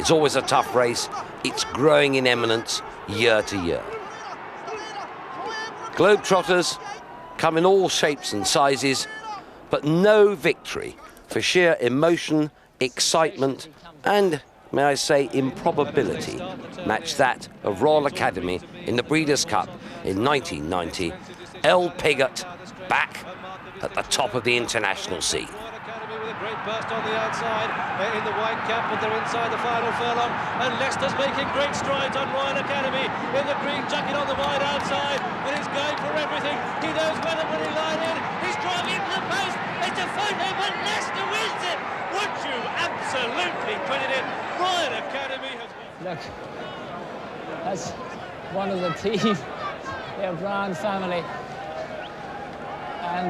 It's always a tough race. It's growing in eminence year to year. Globetrotters come in all shapes and sizes, but no victory for sheer emotion, excitement, and, may I say, improbability matched that of Royal Academy in the Breeders' Cup in 1990. El Pigot back at the top of the international scene. Great burst on the outside in the white cap, but they're inside the final furlong, and Leicester's making great strides on Royal Academy in the green jacket on the wide outside, and he's going for everything. He knows where the winning line in. He's driving into the post. It's a photo, but Leicester wins it. Would you absolutely credit it? Royal Academy has... Look, that's one of the team, the Brown family, and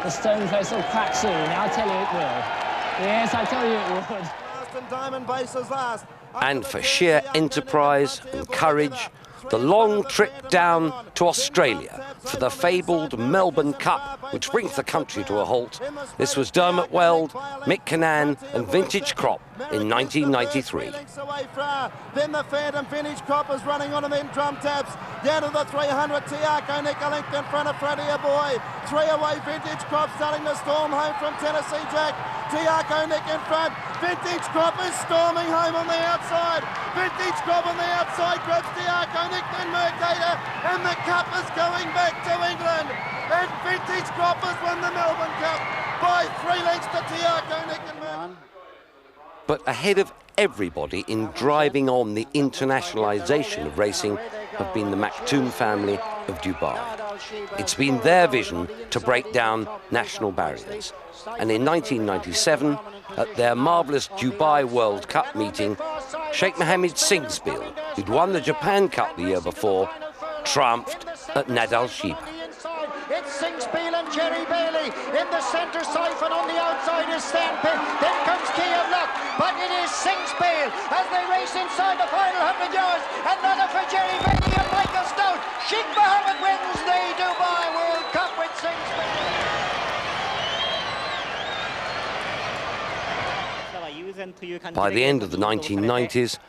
the stone face will crack soon. I'll tell you it will. Yes, I tell you it would. Last and Diamond Bases last. And for sheer enterprise and courage, the long trip down to Australia for the fabled Melbourne Cup, which brings the country to a halt. This was Dermot Weld, Mick Kinnan and Vintage Crop in 1993. Then the Phantom Vintage Crop is running on him in drum taps. Down to the 300, Tiago Nick linked in front of Freddie Boy. 3 away, Vintage Crop starting to storm home from Tennessee Jack. Tiago Nick in front. Vintage Crop is storming home on the outside. Vintage Crop on the outside grabs Tiago Nick, then Mercator, and the Cup is going back to England. And Vintage Crop has won the Melbourne Cup by 3 lengths to Tiago Nick and Mercator. But ahead of everybody in driving on the internationalisation of racing have been the Maktoum family of Dubai. It's been their vision to break down national barriers. And in 1997, at their marvellous Dubai World Cup meeting, Sheikh Mohammed Singspiel, who'd won the Japan Cup the year before, triumphed at Nad Al Sheba. It's Singspiel and Jerry Bailey in the centre siphon. On the outside is Sandpit. Then comes Key of Luck, but it is Singspiel as they race inside the final 100 yards. Another for Jerry Bailey and Michael Stout. Sheikh Mohammed wins the Dubai World Cup with Singspiel. By the end of the 1990s,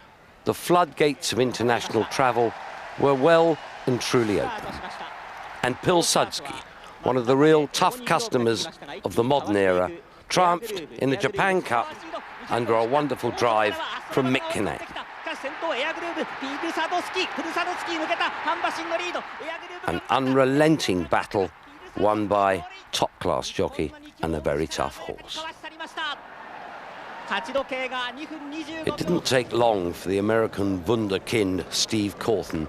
the floodgates of international travel were well and truly open. And Pilsudski, one of the real tough customers of the modern era, triumphed in the Japan Cup under a wonderful drive from Mick Kinnan. An unrelenting battle won by top-class jockey and a very tough horse. It didn't take long for the American wunderkind Steve Cawthon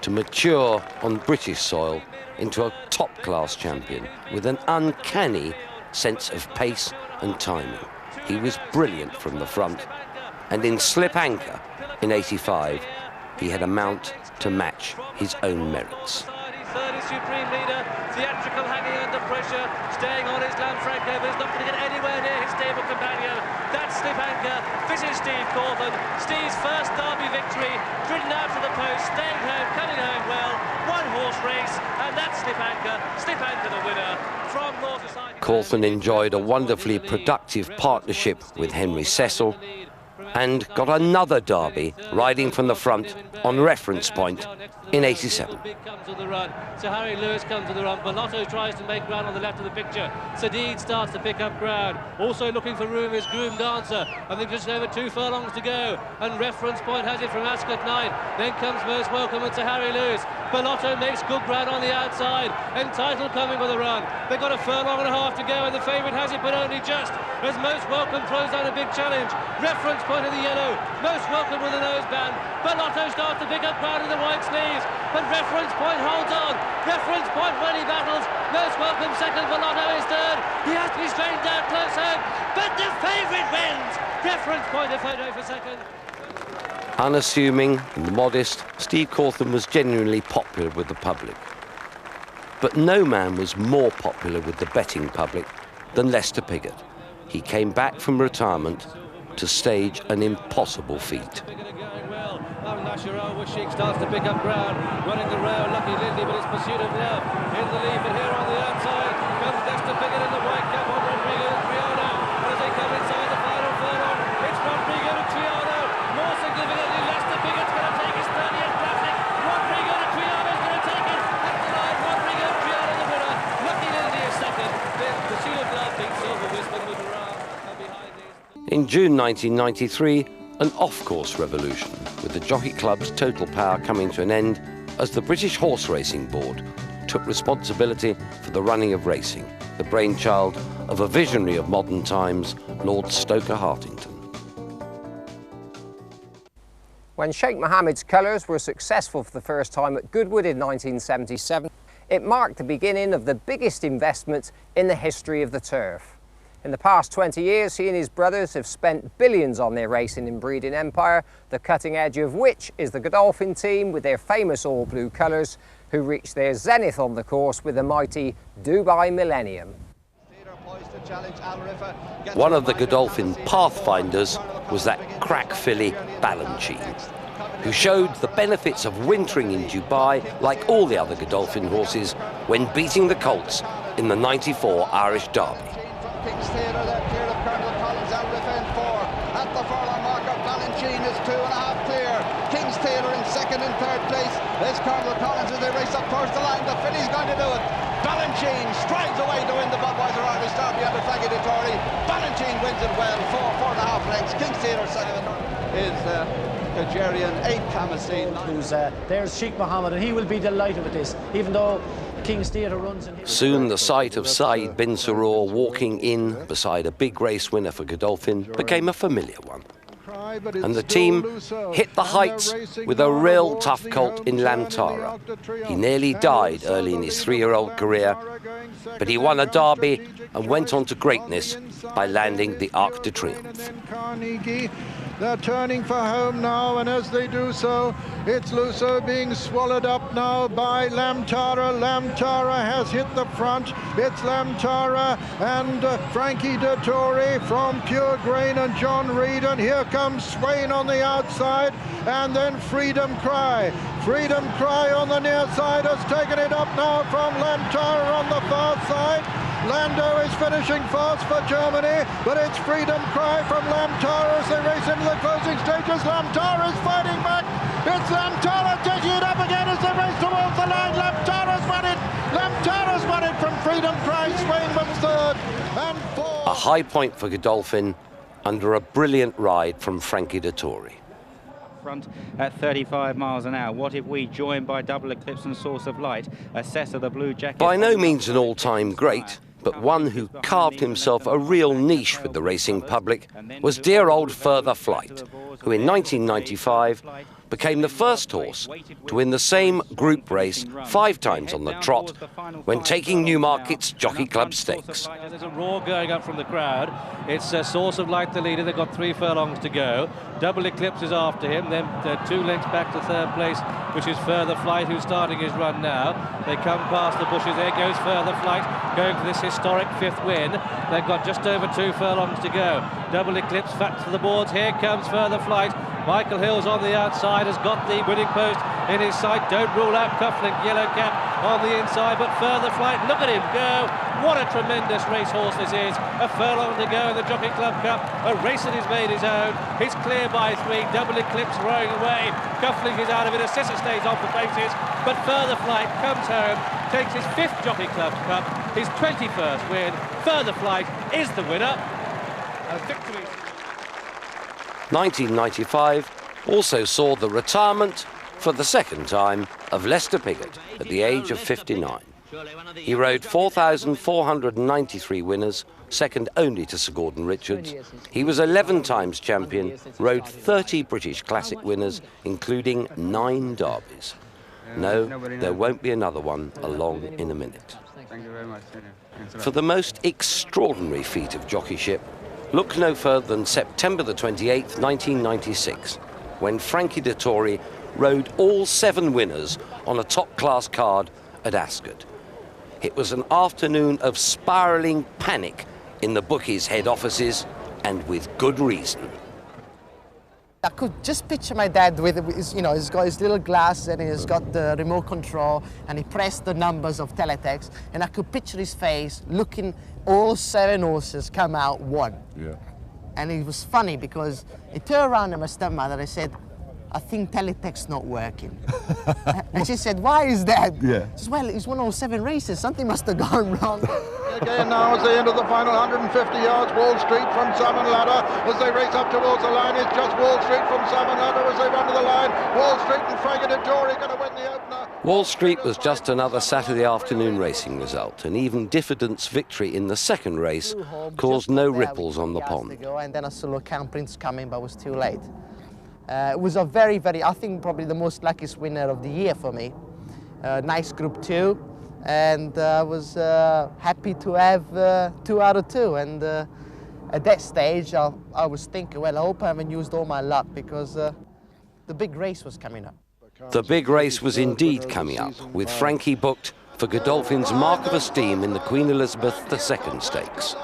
to mature on British soil into a top-class champion with an uncanny sense of pace and timing. He was brilliant from the front, and in Slip Anchor in '85, he had a mount to match his own merits. Third is Supreme Leader, theatrical, hanging under pressure, staying on his Lanfranco, but he's not going to get anywhere near his stable companion. That's Slip Anchor. This is Steve Cawthon. Steve's first Derby victory, driven out to the post, staying home, coming home well. One horse race, and that's Slip Anchor. Slip Anchor the winner from North Society. Cawthon enjoyed a wonderfully productive partnership with Henry Cecil and got another Derby riding from the front on Reference Point in '87. So Harry Lewis comes to the run. Bellotto tries to make ground on the left of the picture. Sadid starts to pick up ground. Also looking for room is Groom Dancer. I think just over 2 furlongs to go. And Reference Point has it from Ascot 9. Then comes Most Welcome and to Harry Lewis. Bellotto makes good ground on the outside. Entitled coming with a run. They've got a furlong and a half to go, and the favourite has it, but only just. As Most Welcome throws down a big challenge. Reference Point in the yellow. Most Welcome with a noseband. Bellotto starts to pick up ground in the white sleeves. But Reference Point holds on. Reference Point when he battles. Most Welcome second. Bellotto is third. He has to be straightened out close home. But the favourite wins. Reference Point a photo for second. Unassuming and modest, Steve Cawthon was genuinely popular with the public. But no man was more popular with the betting public than Lester Piggott. He came back from retirement to stage an impossible feat. Sheikh starts to pick up ground, running the rail, Lucky Lindy, but it's Pursuit of Love in the lead. But here on the outside comes Lester Piggott in the white cap on Rodrigo and Triano. And as they come inside the final furlong, it's Rodrigo and Triano. More In June 1993, an off-course revolution, with the Jockey Club's total power coming to an end as the British Horse Racing Board took responsibility for the running of racing, the brainchild of a visionary of modern times, Lord Stoker Hartington. When Sheikh Mohammed's colours were successful for the first time at Goodwood in 1977, it marked the beginning of the biggest investment in the history of the turf. In the past 20 years, he and his brothers have spent billions on their racing and breeding empire, the cutting edge of which is the Godolphin team with their famous all-blue colours, who reached their zenith on the course with the mighty Dubai Millennium. One of the Godolphin pathfinders was that crack filly Balanchine, who showed the benefits of wintering in Dubai like all the other Godolphin horses when beating the colts in the '94 Irish Derby. King's Theatre, that clear of Colonel Collins, Alrifa in 4. At the furlong marker, Balanchine is 2.5 clear. King's Theatre in second and third place. There's Colonel Collins as they race up towards the line. The filly's going to do it. Balanchine strides away to win the Budweiser Irish Derby under Frankie Dettori. Balanchine wins it well, 4.5 lengths. King's Theatre second is Algerian 8 Kamasin. There's Sheikh Mohammed, and he will be delighted with this, even though King's Theatre runs in his... Soon the sight of Saeed bin Suroor walking in beside a big race winner for Godolphin became a familiar one. And the team hit the heights with a real tough colt in Lamtara. He nearly died early in his 3-year-old career, but he won a derby and went on to greatness by landing the Arc de Triomphe. They're turning for home now, and as they do so, it's Lusso being swallowed up now by Lamtara. Lamtara has hit the front. It's Lamtara and Frankie Dettori from Pure Grain and John Reed, and here comes Swain on the outside, and then Freedom Cry. Freedom Cry on the near side has taken it up now from Lamtara on the far side. Lando is finishing fast for Germany, but it's Freedom Cry from Lamtara as they race into the closing stages. Lamtara is fighting back. It's Lamtara taking it up again as they race towards the line. Lamtara's won it. Lamtara's won it from Freedom Cry. Swain was third and fourth. A high point for Godolphin under a brilliant ride from Frankie Dettori. Front at 35 miles an hour. What if we, joined by Double Eclipse and Source of Light, Assessor the Blue Jacket? By no means an all-time great, but one who carved himself a real niche with the racing public was dear old Further Flight, who in 1995 became the first horse to win the same group race 5 times on the trot when taking Newmarket's Jockey Club Stakes. There's a roar going up from the crowd. It's a Source of Light the leader. They've got 3 furlongs to go. Double Eclipse is after him. Then 2 lengths back to third place, which is Further Flight, who's starting his run now. They come past the bushes. There goes Further Flight, going for this historic 5th win. They've got just over 2 furlongs to go. Double Eclipse back to the boards. Here comes Further Flight. Michael Hill's on the outside, has got the winning post in his sight. Don't rule out Cufflink, Yellow Cap on the inside, but Further Flight, look at him go. What a tremendous racehorse this is. A furlong to go in the Jockey Club Cup. A race that he's made his own. He's clear by 3. Double Eclipse rowing away. Cufflink is out of it. Assessor stays off the bases, but Further Flight comes home, takes his 5th Jockey Club Cup, his 21st win. Further Flight is the winner. A victory. 1995 also saw the retirement for the 2nd time of Lester Piggott at the age of 59. He rode 4,493 winners, second only to Sir Gordon Richards. He was 11 times champion, rode 30 British Classic winners, including 9 derbies. No, there won't be another one along in a minute. Thank you very much. For the most extraordinary feat of jockeyship, look no further than September the 28th, 1996, when Frankie Dettori rode all 7 winners on a top-class card at Ascot. It was an afternoon of spiralling panic in the bookies' head offices, and with good reason. I could just picture my dad with his, he's got his little glass and he's got the remote control and he pressed the numbers of teletext, and I could picture his face looking, all 7 horses come out 1. Yeah. And it was funny because he turned around to my stepmother and I said, I think Teletext not working. And she said, why is that? Yeah. She said, well, it's 107 races. Something must have gone wrong. Again now as they enter the final 150 yards, Wall Street from Salmon Ladder as they race up towards the line. It's just Wall Street from Salmon Ladder as they run to the line. Wall Street and Frankie Dettori going to win the opener. Wall Street was just another Saturday afternoon racing result, and even Diffident's victory in the second race caused no ripples on the pond. And then I saw Count Prince coming, but was too late. It was a very, I think probably the most luckiest winner of the year for me. Nice Group 2. And I was happy to have 2 out of 2. And at that stage, I was thinking, well, I hope I haven't used all my luck, because the big race was coming up. The big race was indeed coming up, with Frankie booked for Godolphin's Mark of Esteem in the Queen Elizabeth II Stakes.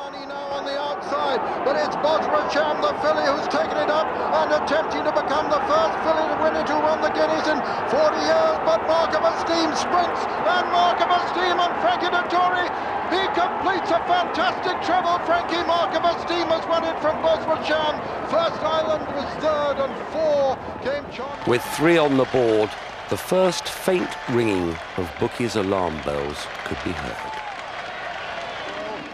But it's Bosworthshire, the filly, who's taken it up and attempting to become the first filly to win it, who won the Guineas in 40 years. But Mark of Esteem sprints, and Mark of Esteem and Frankie Dettori, he completes a fantastic treble. Frankie, Mark of Esteem has won it from Bosworthshire. First Island was third, and 4 came John. With 3 on the board, the first faint ringing of bookies' alarm bells could be heard.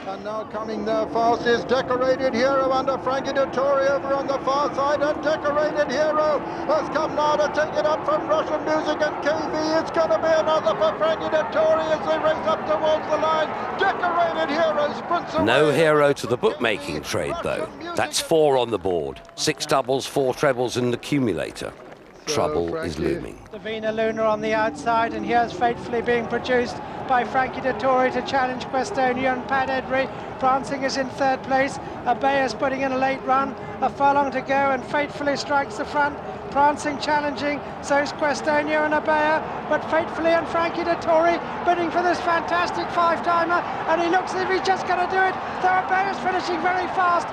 And now coming there fast is Decorated Hero under Frankie Dettori over on the far side, and Decorated Hero has come now to take it up from Russian Music and KV. It's going to be another for Frankie Dettori as they race up towards the line. Decorated Hero sprints away. No hero to the bookmaking trade, though. That's 4 on the board. 6 doubles, 4 trebles and an accumulator. Trouble is looming. Davina Luna on the outside, and here's Faithfully being produced by Frankie Dettori to challenge Questonia and Pat Edry. Prancing is in 3rd place. Abea's putting in a late run. A furlong to go, and Faithfully strikes the front. Prancing challenging, so is Questonia and Abea, but Faithfully and Frankie Dettori bidding for this fantastic 5-timer, and he looks as if he's just going to do it, though Abea's finishing very fast.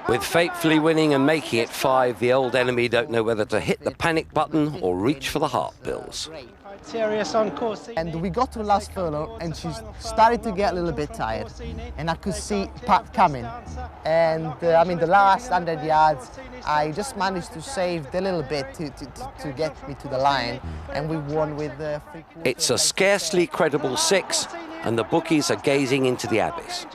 With Faithfully winning and making it 5, the old enemy don't know whether to hit the panic button or reach for the heart bills. Serious on course. And we got to the last furlong, and she started to get a little bit tired, and I could see Pat coming. And I mean, the last 100 yards, I just managed to save a little bit to get me to the line, and we won with 3/4. It's a scarcely credible 6, and the bookies are gazing into the abyss.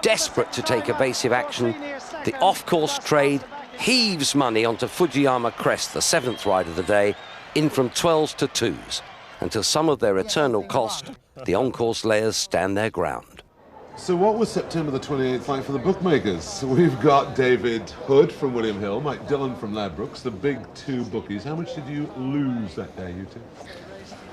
Desperate to take evasive action, the off-course trade heaves money onto Fujiyama Crest, the 7th ride of the day, in from 12s to 2s, until some of their eternal cost, the on-course layers stand their ground. So what was September the 28th like for the bookmakers? We've got David Hood from William Hill, Mike Dillon from Ladbrokes, the big 2 bookies. How much did you lose that day, you two?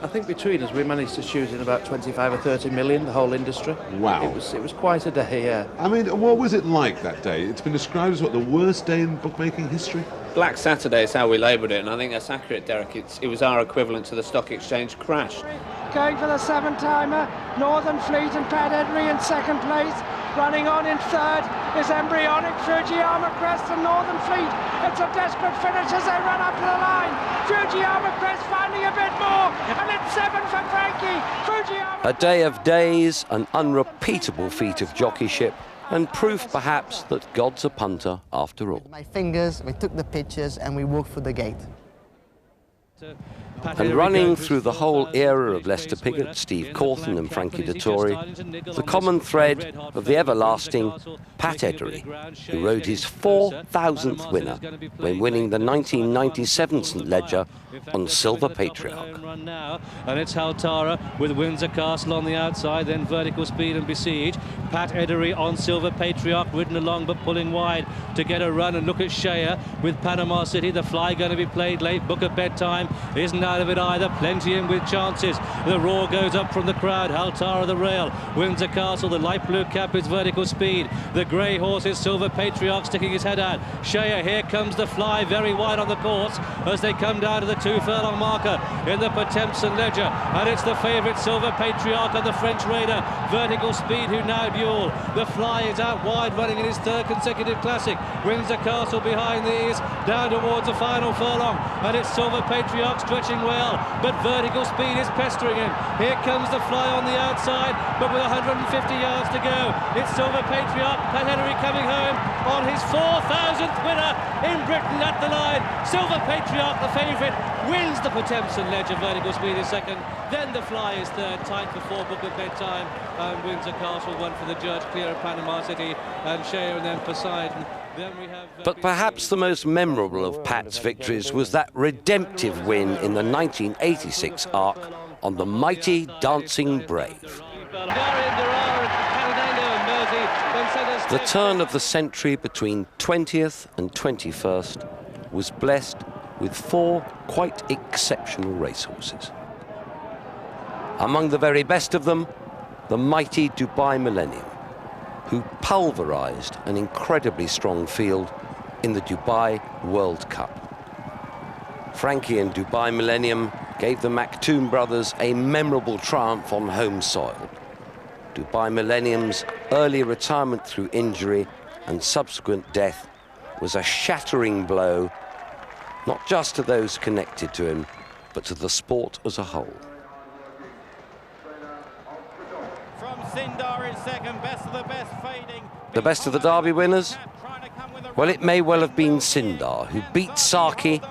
I think between us we managed to shoot in about 25 or 30 million, the whole industry. Wow. It was quite a day, yeah. I mean, what was it like that day? It's been described as, what, the worst day in bookmaking history? Black Saturday is how we labelled it, and I think that's accurate, Derek. It was our equivalent to the stock exchange crash. Going for the 7-timer, Northern Fleet and Pat Edry in 2nd place. Running on in 3rd is Embryonic, Fujiyama Crest and Northern Fleet. It's a desperate finish as they run up to the line. Fujiyama Crest finding a bit more, and it's 7 for Frankie. Fujiyama. A day of days, an unrepeatable feat of jockeyship, and proof perhaps that God's a punter after all. My fingers, we took the pictures, and we walked through the gate. And running through the whole era of Lester Piggott, Steve Cawthon and Frankie Dettori, the common thread of the everlasting Pat Edry, who rode his 4,000th winner when winning the 1997 St Ledger on Silver Patriarch. And it's Haltara with Windsor Castle on the outside, then Vertical Speed and Besiege. Pat Edry on Silver Patriarch, ridden along but pulling wide to get a run. And look at Shea with Panama City, the fly going to be played late. Book at Bedtime isn't out of it either, plenty in with chances. The roar goes up from the crowd. Haltara the rail, Windsor Castle, the light blue cap is Vertical Speed, the grey horse is Silver Patriarch sticking his head out. Shea, here comes the fly, very wide on the course as they come down to the 2-furlong marker in the Potemkin Ledger, and it's the favourite Silver Patriarch and the French raider Vertical Speed who now duel. The fly is out wide, running in his 3rd consecutive classic. Windsor Castle behind these, down towards the final furlong, and it's Silver Patriarch stretching going well, but Vertical Speed is pestering him. Here comes the Fly on the outside, but with 150 yards to go. It's Silver Patriarch, Pat Henry coming home on his 4,000th winner in Britain at the line. Silver Patriarch, the favourite, wins the Potemkin Ledger. Vertical Speed is second, then the Fly is third, tied for 4 Book of Bedtime, and Windsor Castle won for the judge, clear of Panama City and Shea, and then Poseidon. Then we have, But perhaps the most memorable of Pat's victories was that redemptive win in the 1986 Arc on the mighty Dancing Brave. The turn of the century between 20th and 21st was blessed with 4 quite exceptional racehorses. Among the very best of them, the mighty Dubai Millennium, who pulverized an incredibly strong field in the Dubai World Cup. Frankie and Dubai Millennium gave the Maktoum brothers a memorable triumph on home soil. Dubai Millennium's early retirement through injury and subsequent death was a shattering blow, not just to those connected to him, but to the sport as a whole. From Sindar in second, best of the best fading. The best of the Derby winners? Well, it may well have been Sindar, who beat Saki,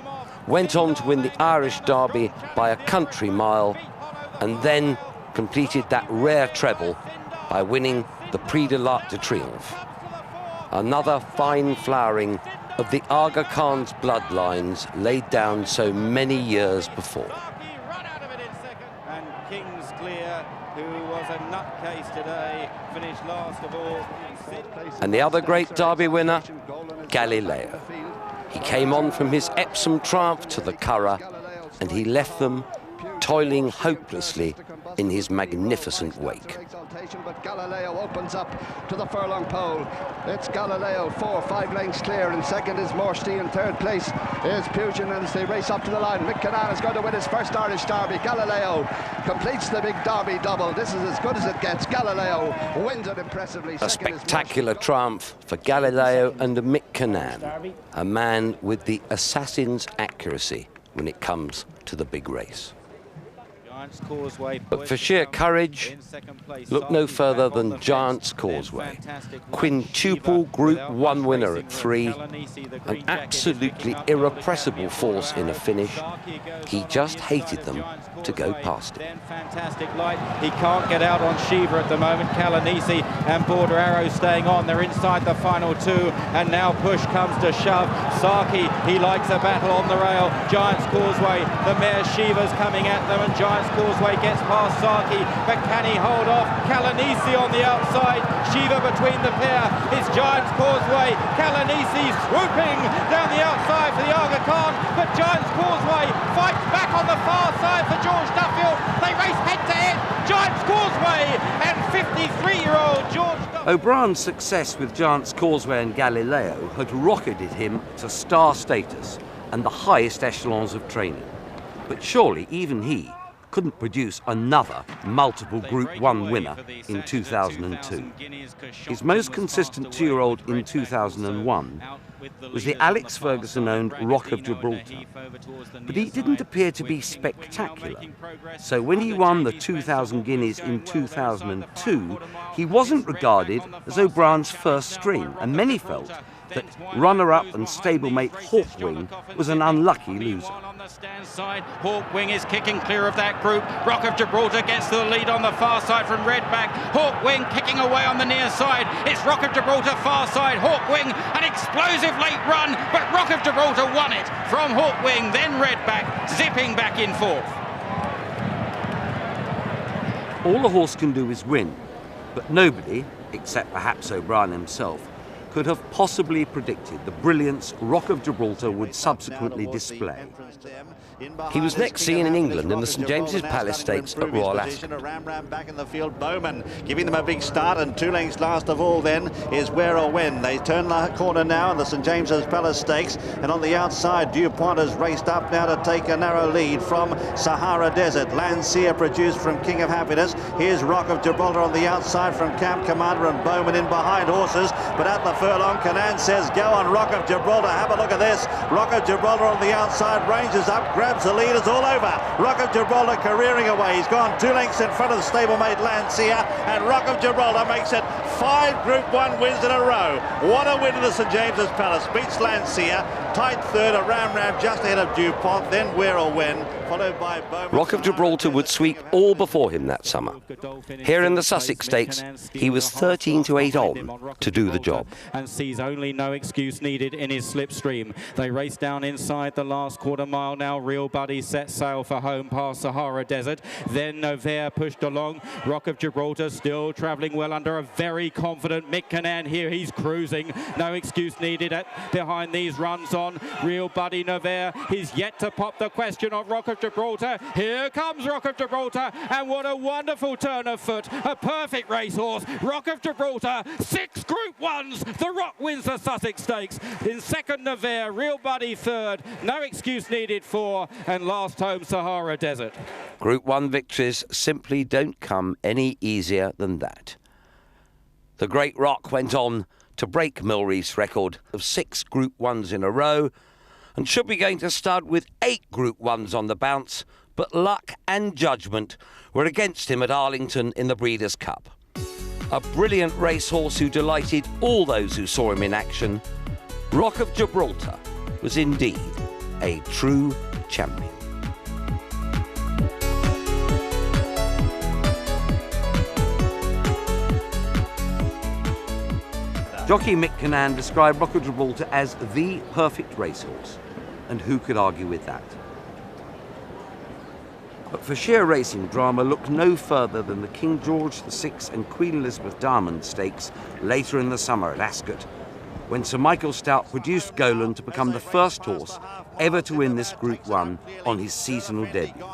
went on to win the Irish Derby by a country mile, and then completed that rare treble by winning the Prix de l'Arc de Triomphe. Another fine flowering of the Aga Khan's bloodlines laid down so many years before. And Kingsclear, who was a nutcase today, finished last of all. And the other great Derby winner, Galileo. He came on from his Epsom triumph to the Curragh, and he left them toiling hopelessly in his magnificent wake. But Galileo opens up to the furlong pole. It's Galileo 4-5 lengths clear. In second is Morsti. In third place is Pugin as they race up to the line. Mick Canaan is going to win his first Irish Derby. Galileo completes the big Derby double. This is as good as it gets. Galileo wins it impressively. A spectacular triumph for Galileo and Mick Canaan, a man with the assassin's accuracy when it comes to the big race. But for sheer courage, look no further than Giant's Causeway. Quintuple Group 1 winner at 3, an absolutely irrepressible force in a finish. He just hated them to go past it. Fantastic light. He can't get out on Shiva at the moment. Kalanisi and Border Arrow staying on. They're inside the final 2, and now push comes to shove. Saki, he likes a battle on the rail. Giant's Causeway, the mare Shiva's coming at them, and Giant's Causeway gets past Saki, but can he hold off? Kalanisi on the outside, Shiva between the pair. It's Giant's Causeway. Kalanisi swooping down the outside for the Aga Khan, but Giant's Causeway fights back on the far side for George Duffield. They race head-to-head. Giant's Causeway and 53-year-old George Duffield. O'Brien's success with Giant's Causeway and Galileo had rocketed him to star status and the highest echelons of training. But surely even he couldn't produce another multiple Group 1 winner in 2002. His most consistent 2-year-old in 2001 was the Alex Ferguson-owned Rock of Gibraltar. But he didn't appear to be spectacular. So when he won the 2,000 guineas in 2002, he wasn't regarded as O'Brien's first string, and many felt that runner-up and stablemate Hawkwing was an unlucky loser. Hawkwing is kicking clear of that group. Rock of Gibraltar gets to the lead on the far side from Redback. Hawkwing kicking away on the near side. It's Rock of Gibraltar far side. Hawkwing, an explosive late run, but Rock of Gibraltar won it from Hawkwing, then Redback zipping back in fourth. All a horse can do is win, but nobody, except perhaps O'Brien himself, could have possibly predicted the brilliance Rock of Gibraltar would subsequently display. He was next seen in England in the St James's Palace Stakes at Royal Ascot. Ram back in the field. Bowman giving them a big start, and 2 lengths last of all then is Where or When. They turn the corner now in the St James's Palace Stakes, and on the outside DuPont has raced up now to take a narrow lead from Sahara Desert. Lancia produced from King of Happiness. Here's Rock of Gibraltar on the outside from Camp Commander, and Bowman in behind horses, but at the furlong. Canaan says go on. Rock of Gibraltar, have a look at this. Rock of Gibraltar on the outside, ranges up, grabs the leaders all over. Rock of Gibraltar careering away. He's gone 2 lengths in front of the stablemate Lancia, and Rock of Gibraltar makes it 5 Group 1 wins in a row. What a win to the St James's Palace. Beats Lancia, tight third, a Ram just ahead of DuPont, then Where or When, followed by Bowman. Rock of Gibraltar would sweep all before him that summer. Here in the Sussex Stakes, he was 13 to 8 on to do the job. And sees only No Excuse needed in his slipstream. They race down inside the last quarter mile now. Real Buddy set sail for home past Sahara Desert. Then Novair pushed along. Rock of Gibraltar still travelling well under a very confident Mick Canaan here. He's cruising. No Excuse needed behind these runs on. Real Buddy Novair. He's yet to pop the question of Rock of Gibraltar. Here comes Rock of Gibraltar, and what a wonderful turn of foot. A perfect racehorse. Rock of Gibraltar, 6 Group 1s. The Rock wins the Sussex Stakes. In second, Novair. Real Buddy third. No Excuse needed 4, and last home Sahara Desert. Group 1 victories simply don't come any easier than that. The Great Rock went on to break Milreath's record of 6 Group 1s in a row, and should be going to stud with 8 Group 1s on the bounce, but luck and judgment were against him at Arlington in the Breeders' Cup. A brilliant racehorse who delighted all those who saw him in action, Rock of Gibraltar was indeed a true champion. Jockey Mick Canaan described Rock of Gibraltar as the perfect racehorse, and who could argue with that? But for sheer racing drama, look no further than the King George VI and Queen Elizabeth Diamond Stakes later in the summer at Ascot, when Sir Michael Stoute produced Golan to become the first horse ever to win this Group 1 on his seasonal debut.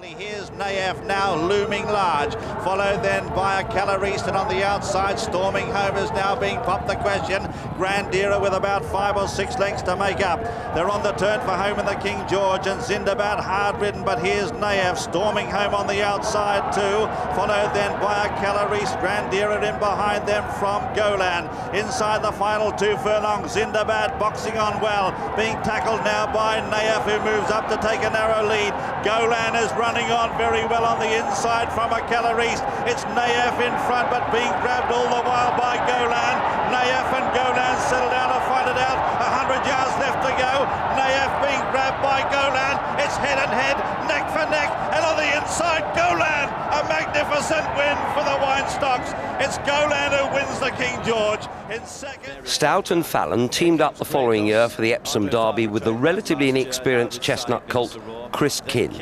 Here's Naef now looming large, followed then by a Caloriston on the outside. Storming home is now being popped the question. Grandira with about 5 or 6 lengths to make up. They're on the turn for home in the King George, and Zindabad hard ridden, but here's Naef storming home on the outside too, followed then by a Caloriston. Grandira in behind them from Golan. Inside the final 2 furlongs, Zindabad boxing on well, being tackled now by Naef, who moves up to take a narrow lead. Golan is running on very well on the inside from a Caloriston. It's Naef in front, but being grabbed all the while by Golan. Naef and Golan settle down to fight it out. 100 yards left to go. Naef being grabbed by Golan. It's head and head, neck for neck, and on the inside, Golan. A magnificent win for the Weinstocks. It's Golan who wins the King George. In second, Stoute and Fallon teamed up the following year for the Epsom Derby with the relatively inexperienced chestnut colt Chris Kinn.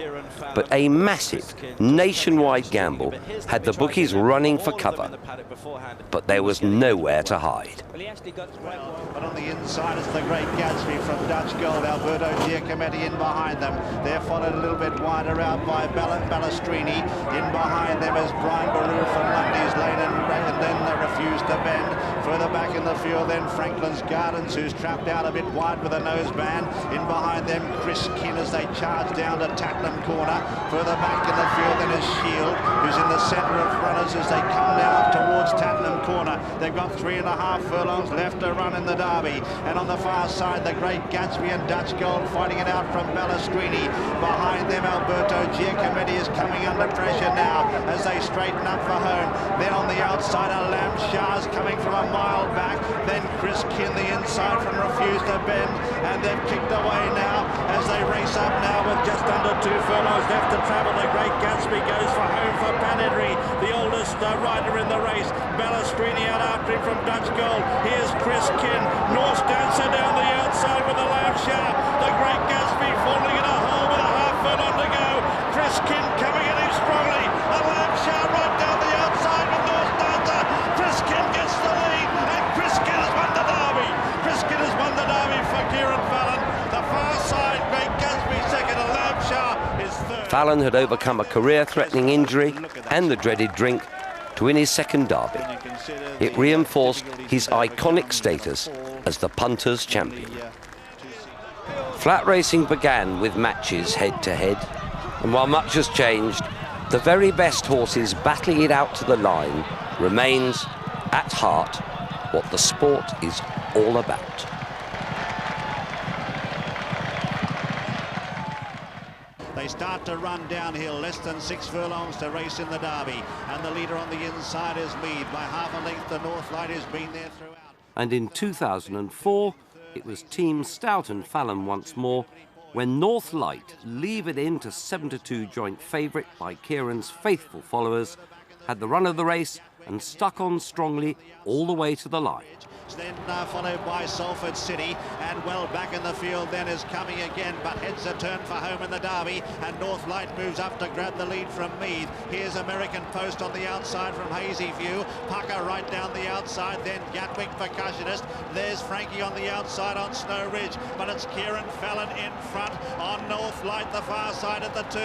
But a massive nationwide gamble had the bookies running for cover, but there was nowhere to hide. But on the inside is the Great Gatsby from Dutch Gold. Alberto Giacometti in behind them. They're followed a little bit wider out by Balestrini. In behind them is Brian Baru from Lundy's Lane, and then they refuse to bend. Further back in the field then Franklin's Gardens, who's trapped out a bit wide with a noseband. In behind them Chris Kinn as they charge down to Tatnam Corner. Further back in the field then is Shield, who's in the centre of runners as they come now towards Tatnam Corner. They've got 3.5 furlongs left to run in the Derby. And on the far side, the Great Gatsby and Dutch Gold fighting it out from Balestrini. Behind them, Alberto Giacometti is coming under pressure now as they straighten up for home. Then on the outside, a Lamb Shah's coming from a mile back. Then Chris Kinn the inside from Refuse to Bend. And they've kicked away now as they race up now with just under 2 furlongs left to travel. The Great Gatsby goes for home for Pat Henry, the oldest rider in the race. Balestrini out after him from Dutch Gold. Here's Chris Kinn. Norse Dancer down the outside with a Lamb Shah. The Great Gatsby falling in a hole with a half furlong to go. Chris Kinn coming at him strongly. A Lamb Shah right down the outside with Norse Dancer. Chris Kinn gets the lead, and Chris Kinn has won the Derby. Chris Kinn has won the Derby for Kieran Fallon. The far side, Great Gatsby second, a Lamb Shah is third. Fallon had overcome a career-threatening injury and the dreaded drink to win his second Derby. It reinforced his iconic status as the punter's champion. Flat racing began with matches head-to-head, and while much has changed, the very best horses battling it out to the line remains, at heart, what the sport is all about. They start to run downhill, less than 6 furlongs to race in the Derby. And the leader on the inside is Mead. By half a length, the Northlight has been there throughout. And in 2004, it was Team Stout and Fallon once more, when Northlight, levered into 7-2 joint favourite by Kieran's faithful followers, had the run of the race and stuck on strongly all the way to the line. Then followed by Salford City, and well back in the field then is coming again, but heads a turn for home in the Derby, and Northlight moves up to grab the lead from Meath. Here's American Post on the outside from Hazy View, Pucker right down the outside, then Gatwick Percussionist. There's Frankie on the outside on Snow Ridge, but it's Kieran Fallon in front on Northlight, the far side at the 2.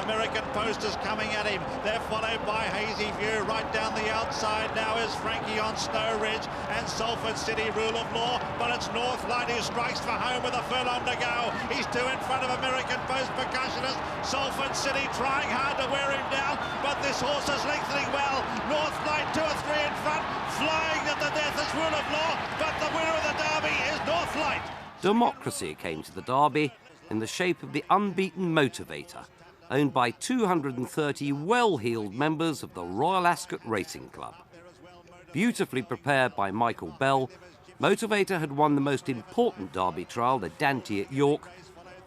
American Post is coming at him. They're followed by Hazy View right down the outside. Now is Frankie on Snow Ridge, and Salford City Rule of Law, but it's Northlight who strikes for home with a furlong to go. He's 2 in front of American Post Percussionist. Salford City trying hard to wear him down, but this horse is lengthening well. Northlight 2 or 3 in front, flying at the death is Rule of Law, but the winner of the Derby is Northlight. Democracy came to the Derby in the shape of the unbeaten Motivator, owned by 230 well-heeled members of the Royal Ascot Racing Club. Beautifully prepared by Michael Bell, Motivator had won the most important Derby trial, the Dante at York,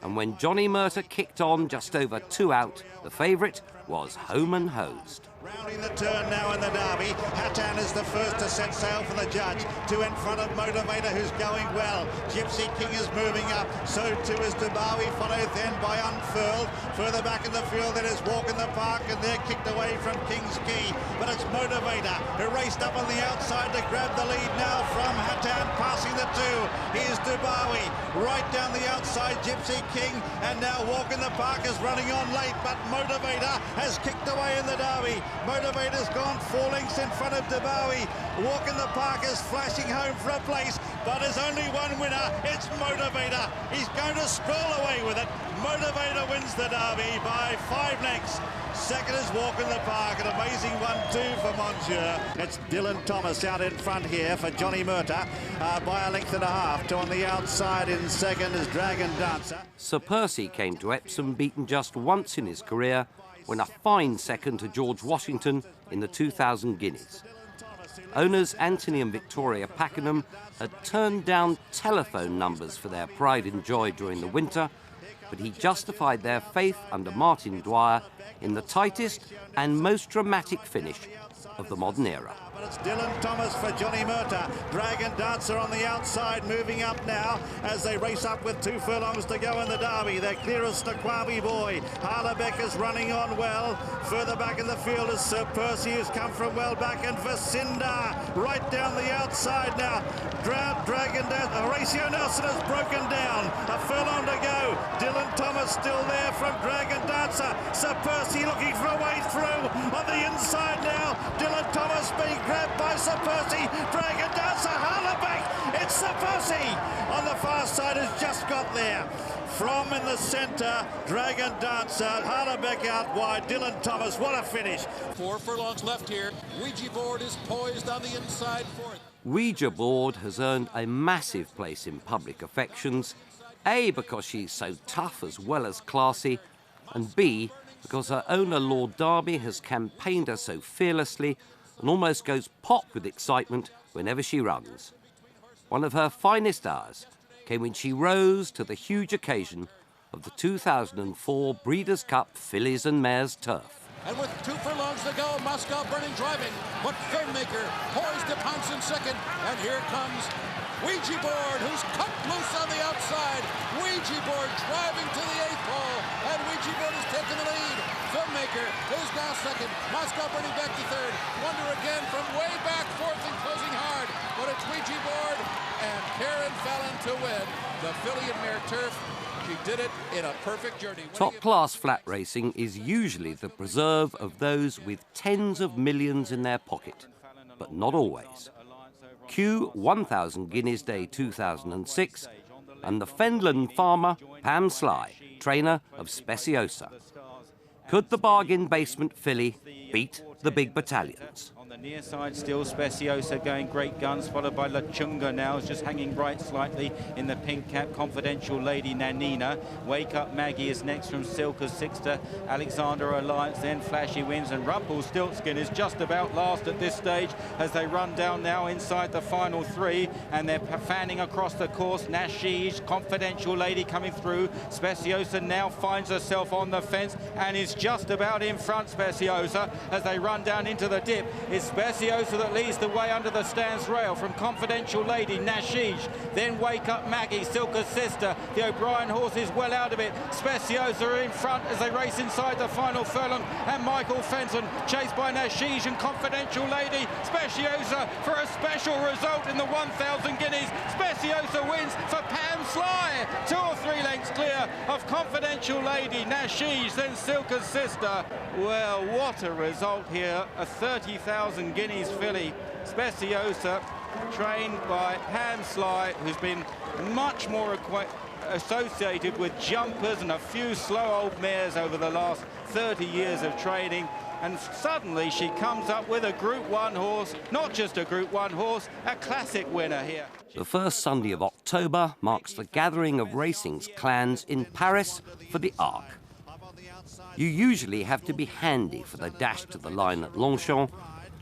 and when Johnny Murtagh kicked on just over 2 out, the favourite was home and hosed. Rounding the turn now in the Derby, Hattan is the first to set sail for the judge. 2 in front of Motivator, who's going well. Gypsy King is moving up, so too is Dubawi, followed then by Unfurled. Further back in the field, there is Walk in the Park, and they're kicked away from King's Key. But it's Motivator who raced up on the outside to grab the lead now from Hattan, passing the 2. Here's Dubawi, right down the outside, Gypsy King, and now Walk in the Park is running on late, but Motivator has kicked away in the Derby. Motivator's gone 4 lengths in front of Dubawi. Walk in the Park is flashing home for a place, but there's only one winner. It's Motivator. He's going to stroll away with it. Motivator wins the Derby by 5 lengths. Second is Walk in the Park, an amazing 1-2 for Monsieur. It's Dylan Thomas out in front here for Johnny Murtagh by a length and a half. To on the outside in second is Dragon Dancer. Sir Percy came to Epsom beaten just once in his career, when a fine second to George Washington in the 2,000 guineas. Owners Anthony and Victoria Pakenham had turned down telephone numbers for their pride and joy during the winter, but he justified their faith under Martin Dwyer in the tightest and most dramatic finish of the modern era. But it's Dylan Thomas for Johnny Murtagh. Dragon Dancer on the outside, moving up now as they race up with 2 furlongs to go in the Derby. They're clearest Snoqualmie Boy. Harlebeck is running on well. Further back in the field is Sir Percy, who's come from well back, and Vasinda right down the outside now. Dragon Dancer. Horatio Nelson has broken down. A furlong to go. Dylan Thomas still there from Dragon Dancer. Sir Percy looking for a way through on the inside now. Dylan Thomas being grabbed by Sir Percy. Dragon Dancer, Harlebeck. It's Sir Percy on the far side, has just got there. From in the centre, Dragon Dancer, Harlebeck out wide, Dylan Thomas, what a finish. 4 furlongs left here. Ouija Board is poised on the inside for it. Ouija Board has earned a massive place in public affections, A, because she's so tough as well as classy, and B, because her owner Lord Derby has campaigned her so fearlessly and almost goes pop with excitement whenever she runs. One of her finest hours came when she rose to the huge occasion of the 2004 Breeders' Cup Fillies and Mares Turf. And with 2 furlongs to go, Moscow Burning driving, but Filmmaker poised to pounce in second, and here comes Ouija Board, who's cut loose on the outside. Ouija Board driving to the 8th hole, and Ouija Board has taken the lead. Filmmaker is now second. Moscow Burning back to third. Wonder again from way back, fourth and closing hard. But it's Ouija Board and Kieran Fallon to win the Filly and Mare Turf. She did it in a perfect journey. Top-class flat racing is usually the preserve of those with tens of millions in their pocket, but not always. Cue 1,000 Guineas Day 2006 and the Fenland farmer Pam Sly, trainer of Speciosa. Could the bargain basement filly beat the big battalions? the near side, still Speciosa going great guns, followed by La Chunga now, is just hanging right slightly in the pink cap. Confidential Lady Nanina. Wake Up Maggie is next from Silka Sixter. Alexander Alliance, then Flashy Winds, and Rumpelstiltskin is just about last at this stage as they run down now inside the final three, and they're fanning across the course. Nashish, Confidential Lady coming through. Speciosa now finds herself on the fence and is just about in front. Speciosa as they run down into the dip. It's Speciosa that leads the way under the stands rail from Confidential Lady, Nashish, then Wake Up Maggie, Silka's sister. The O'Brien horse is well out of it. Speciosa in front as they race inside the final furlong, and Michael Fenton chased by Nashish and Confidential Lady. Speciosa for a special result in the 1,000 guineas. Speciosa wins for Pam Sly. 2 or 3 lengths clear of Confidential Lady, Nashish, then Silka's sister. Well, what a result here. A 30,000 guineas filly. Speciosa, trained by Pam Sly, who's been much more associated with jumpers and a few slow old mares over the last 30 years of training. And suddenly she comes up with a Group 1 horse, not just a Group 1 horse, a classic winner here. The first Sunday of October marks the gathering of racing's clans in Paris for the Arc. You usually have to be handy for the dash to the line at Longchamp,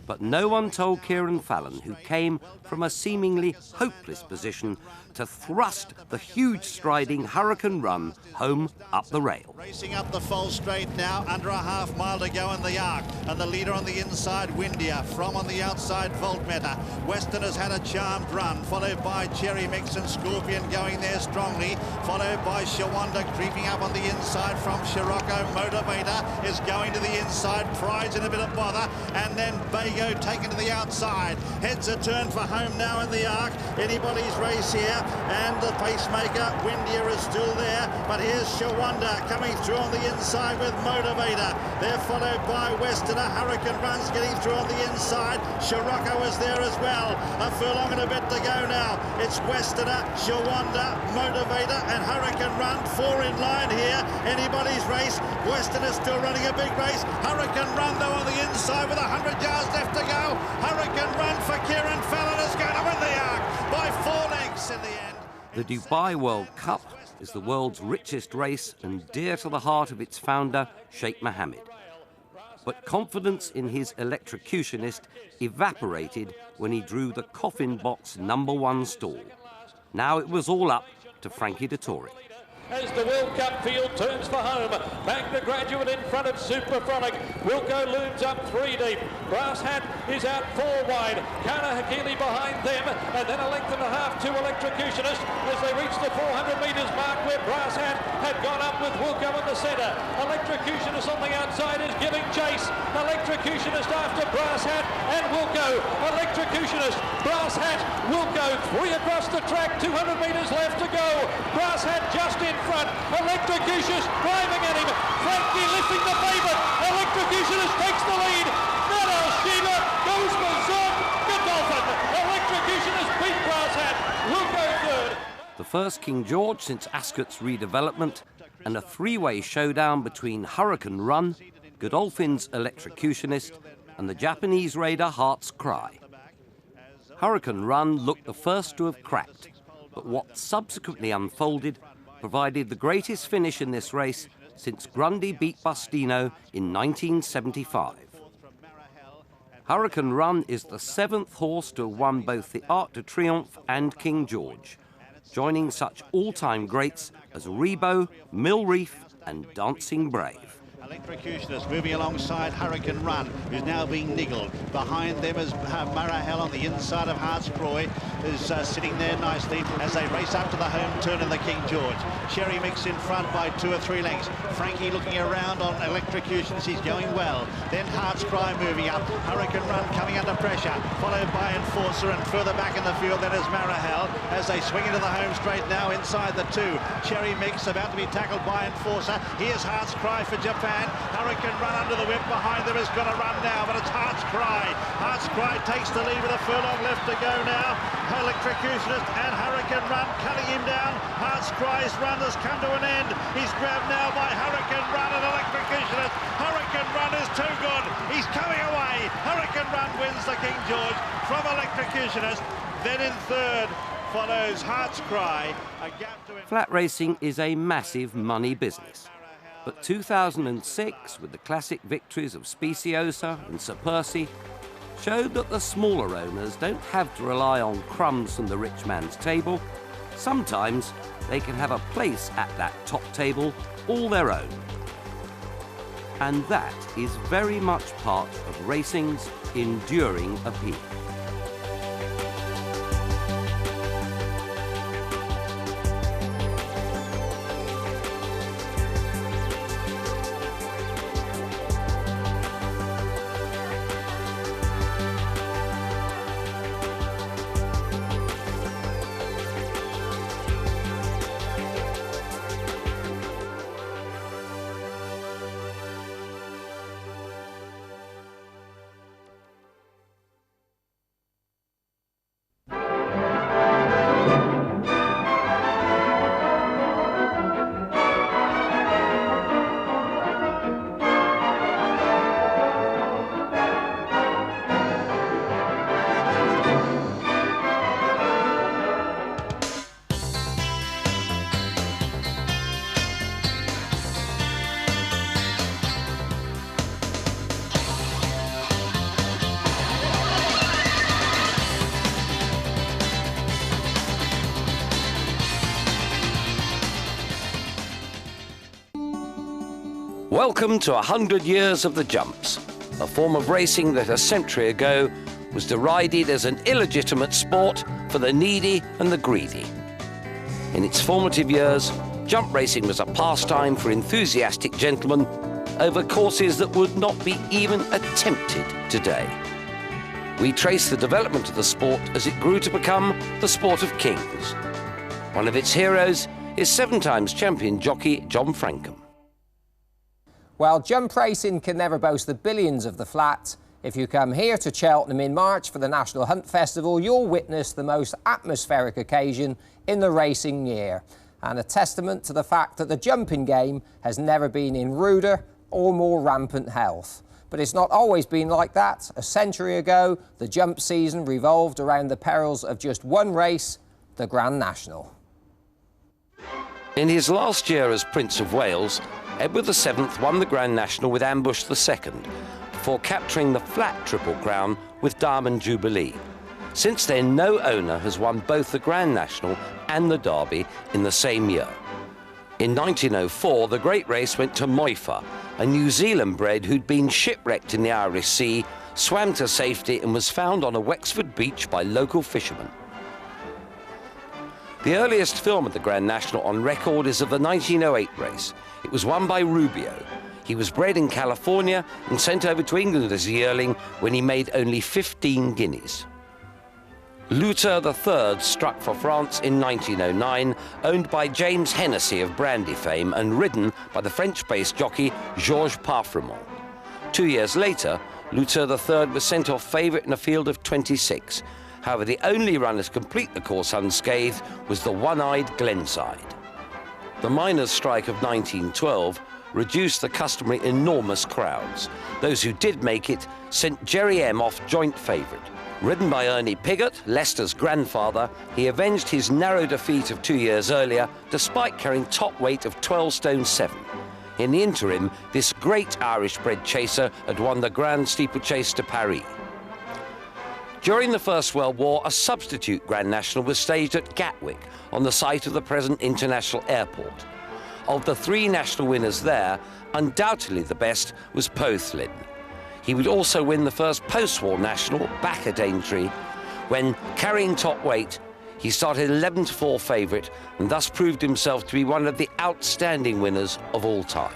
but no one told Kieran Fallon, who came from a seemingly hopeless position, to thrust the huge striding Hurricane Run home up the rail. Racing up the false straight now, under a half mile to go in the Arc, and the leader on the inside, Windia, from on the outside, Voltmeter. Western has had a charmed run, followed by Cherry Mix and Scorpion going there strongly, followed by Shawanda creeping up on the inside from Scirocco. Motivator is going to the inside, Pride's in a bit of bother, and then Bago taken to the outside. Heads a turn for home now in the Arc. Anybody's race here. And the pacemaker, Windia, is still there, but here's Shawanda coming through on the inside with Motivator. They're followed by Westerner. Hurricane Run's getting through on the inside. Scirocco is there as well. A furlong and a bit to go now. It's Westerner, Shawanda, Motivator, and Hurricane Run. 4 in line here. Anybody's race. Westerner's still running a big race. Hurricane Run, though, on the inside with 100 yards left to go. Hurricane Run for Kieran Fallon is going to win the Arc by 4 lengths in the end. The Dubai World Cup is the world's richest race and dear to the heart of its founder, Sheikh Mohammed. But confidence in his electrocutionist evaporated when he drew the coffin box #1 stall. Now it was all up to Frankie Dettori. As the World Cup field turns for home, Magna Graduate in front of Superphonic. Wilco looms up 3 deep. Brass Hat is out 4 wide. Kana Hakili behind them, and then a length and a half to Electrocutionist as they reach the 400 metres mark where Brass Hat had gone up with Wilco in the centre. Electrocutionist on the outside is giving chase. Electrocutionist after Brass Hat and Wilco. Electrocutionist, Brass Hat, Wilco, 3 across the track, 200 metres left to go. Brass Hat just in front. Electrocutionist driving at him. Frankie lifting the favourite. Electrocutionist takes the lead. Meadow Shiva goes berserk. Godolphin. Electrocutionist beat Brass Hat. Wilco third. The first King George since Ascot's redevelopment, and a 3-way showdown between Hurricane Run, Godolphin's Electrocutionist, and the Japanese raider Heart's Cry. Hurricane Run looked the first to have cracked, but what subsequently unfolded provided the greatest finish in this race since Grundy beat Bustino in 1975. Hurricane Run is the 7th horse to have won both the Arc de Triomphe and King George, joining such all-time greats as Rebo, Millreef and Dancing Brave. Electrocutionist moving alongside Hurricane Run, who's now being niggled. Behind them is Marahel on the inside of Heartscroy, who's sitting there nicely as they race up to the home turn in the King George. Cherry Mix in front by 2 or 3 lengths. Frankie looking around on Electrocutionist, he's going well. Then Heartscry moving up. Hurricane Run coming under pressure, followed by Enforcer, and further back in the field that is Marahel as they swing into the home straight now inside the 2. Cherry Mix about to be tackled by Enforcer. Here's Heartscry for Japan. Hurricane Run under the whip behind them is going to run now, but it's Heartscry. Heartscry takes the lead with a furlong left to go now. Electrocutionist and Hurricane Run cutting him down. Heartscry's run has come to an end. He's grabbed now by Hurricane Run and Electrocutionist. Hurricane Run is too good. He's coming away. Hurricane second run wins the King George from Electrocutionist. Then in third follows Heart's Cry. A gap to it. Flat racing is a massive money business. But 2006, with the classic victories of Speciosa and Sir Percy, showed that the smaller owners don't have to rely on crumbs from the rich man's table. Sometimes they can have a place at that top table all their own. And that is very much part of racing's enduring appeal. Welcome to 100 years of the jumps, a form of racing that a century ago was derided as an illegitimate sport for the needy and the greedy. In its formative years, jump racing was a pastime for enthusiastic gentlemen over courses that would not be even attempted today. We trace the development of the sport as it grew to become the sport of kings. One of its heroes is 7-time champion jockey John Frankham. While jump racing can never boast the billions of the flat, if you come here to Cheltenham in March for the National Hunt Festival, you'll witness the most atmospheric occasion in the racing year, and a testament to the fact that the jumping game has never been in ruder or more rampant health. But it's not always been like that. A century ago, the jump season revolved around the perils of just one race, the Grand National. In his last year as Prince of Wales, Edward VII won the Grand National with Ambush II, before capturing the flat Triple Crown with Diamond Jubilee. Since then, no owner has won both the Grand National and the Derby in the same year. In 1904, the great race went to Moifa, a New Zealand bred who'd been shipwrecked in the Irish Sea, swam to safety and was found on a Wexford beach by local fishermen. The earliest film of the Grand National on record is of the 1908 race. It was won by Rubio. He was bred in California and sent over to England as a yearling when he made only 15 guineas. Luther III struck for France in 1909, owned by James Hennessy of Brandy fame and ridden by the French-based jockey Georges Parfremont. 2 years later, Luther III was sent off favourite in a field of 26. However, the only runner to complete the course unscathed was the one-eyed Glenside. The miners' strike of 1912 reduced the customary enormous crowds. Those who did make it sent Jerry M off joint favourite. Ridden by Ernie Piggott, Leicester's grandfather, he avenged his narrow defeat of 2 years earlier, despite carrying top weight of 12 stone 7. In the interim, this great Irish-bred chaser had won the Grand Steeplechase de Paris. During the First World War, a substitute Grand National was staged at Gatwick, on the site of the present International Airport. Of the 3 national winners there, undoubtedly the best was Pothlin. He would also win the first post-war national, back at Daintree, when, carrying top weight, he started 11-4 favourite and thus proved himself to be one of the outstanding winners of all time.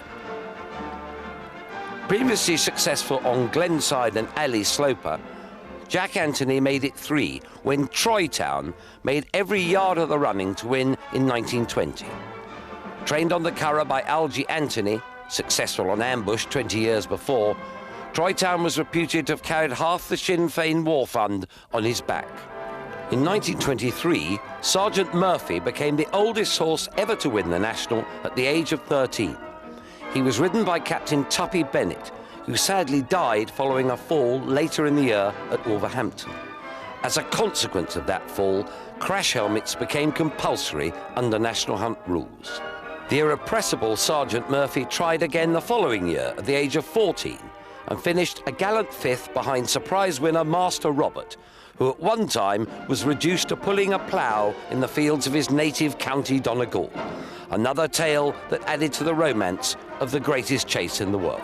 Previously successful on Glenside and Ali Sloper, Jack Anthony made it 3 when Troy Town made every yard of the running to win in 1920. Trained on the Curragh by Algie Anthony, successful on Ambush 20 years before, Troy Town was reputed to have carried half the Sinn Féin War Fund on his back. In 1923, Sergeant Murphy became the oldest horse ever to win the National at the age of 13. He was ridden by Captain Tuppy Bennett, who sadly died following a fall later in the year at Wolverhampton. As a consequence of that fall, crash helmets became compulsory under National Hunt rules. The irrepressible Sergeant Murphy tried again the following year at the age of 14 and finished a gallant 5th behind surprise winner Master Robert, who at one time was reduced to pulling a plough in the fields of his native county Donegal. Another tale that added to the romance of the greatest chase in the world.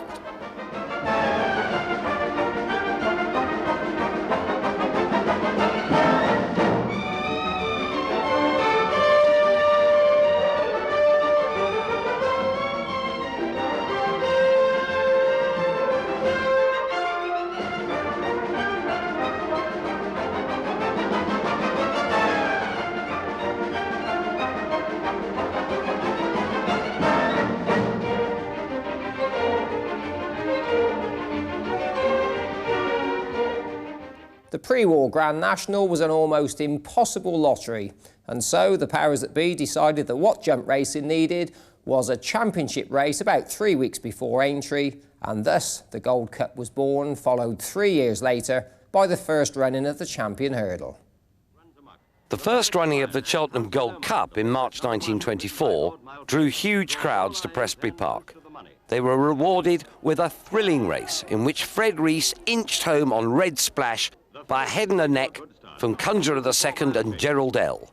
The pre-war Grand National was an almost impossible lottery, and so the powers that be decided that what jump racing needed was a championship race about 3 weeks before Aintree, and thus the Gold Cup was born, followed 3 years later by the first running of the Champion Hurdle. The first running of the Cheltenham Gold Cup in March 1924 drew huge crowds to Prestbury Park. They were rewarded with a thrilling race in which Fred Rees inched home on Red Splash by a head and a neck from Conjurer II and Gerald L.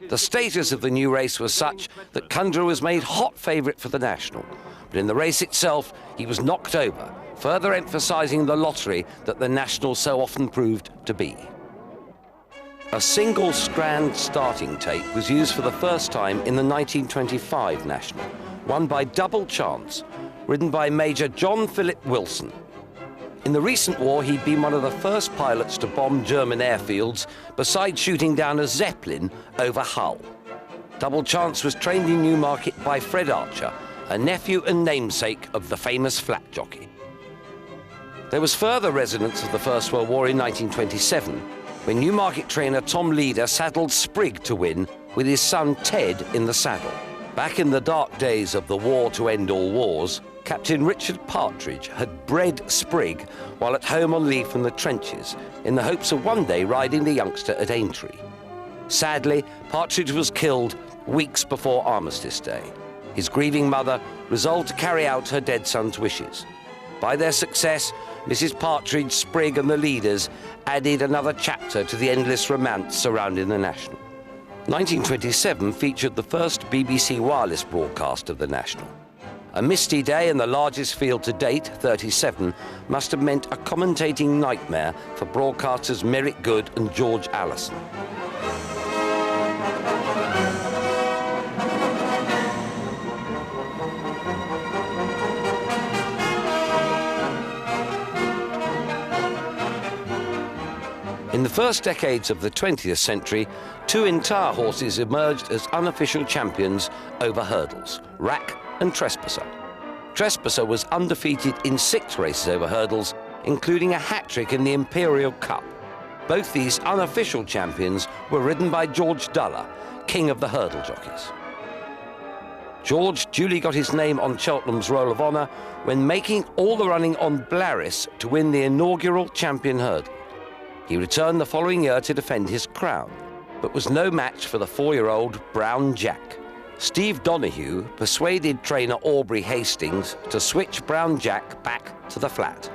The status of the new race was such that Conjurer was made hot favourite for the National, but in the race itself he was knocked over, further emphasising the lottery that the National so often proved to be. A single strand starting tape was used for the first time in the 1925 National, won by Double Chance, ridden by Major John Philip Wilson. In the recent war, he'd been one of the first pilots to bomb German airfields, besides shooting down a Zeppelin over Hull. Double Chance was trained in Newmarket by Fred Archer, a nephew and namesake of the famous flat jockey. There was further resonance of the First World War in 1927, when Newmarket trainer Tom Leader saddled Sprigg to win with his son Ted in the saddle. Back in the dark days of the war to end all wars, Captain Richard Partridge had bred Sprigg while at home on leave from the trenches, in the hopes of one day riding the youngster at Aintree. Sadly, Partridge was killed weeks before Armistice Day. His grieving mother resolved to carry out her dead son's wishes. By their success, Mrs. Partridge, Sprigg and the leaders added another chapter to the endless romance surrounding the National. 1927 featured the first BBC Wireless broadcast of the National. A misty day and the largest field to date, 37, must have meant a commentating nightmare for broadcasters Merrick Good and George Allison. In the first decades of the 20th century, two entire horses emerged as unofficial champions over hurdles, Rack and Trespasser. Trespasser was undefeated in 6 races over hurdles, including a hat-trick in the Imperial Cup. Both these unofficial champions were ridden by George Duller, king of the hurdle jockeys. George duly got his name on Cheltenham's Roll of Honour when making all the running on Blaris to win the inaugural Champion Hurdle. He returned the following year to defend his crown, but was no match for the 4-year-old Brown Jack. Steve Donoghue persuaded trainer Aubrey Hastings to switch Brown Jack back to the flat.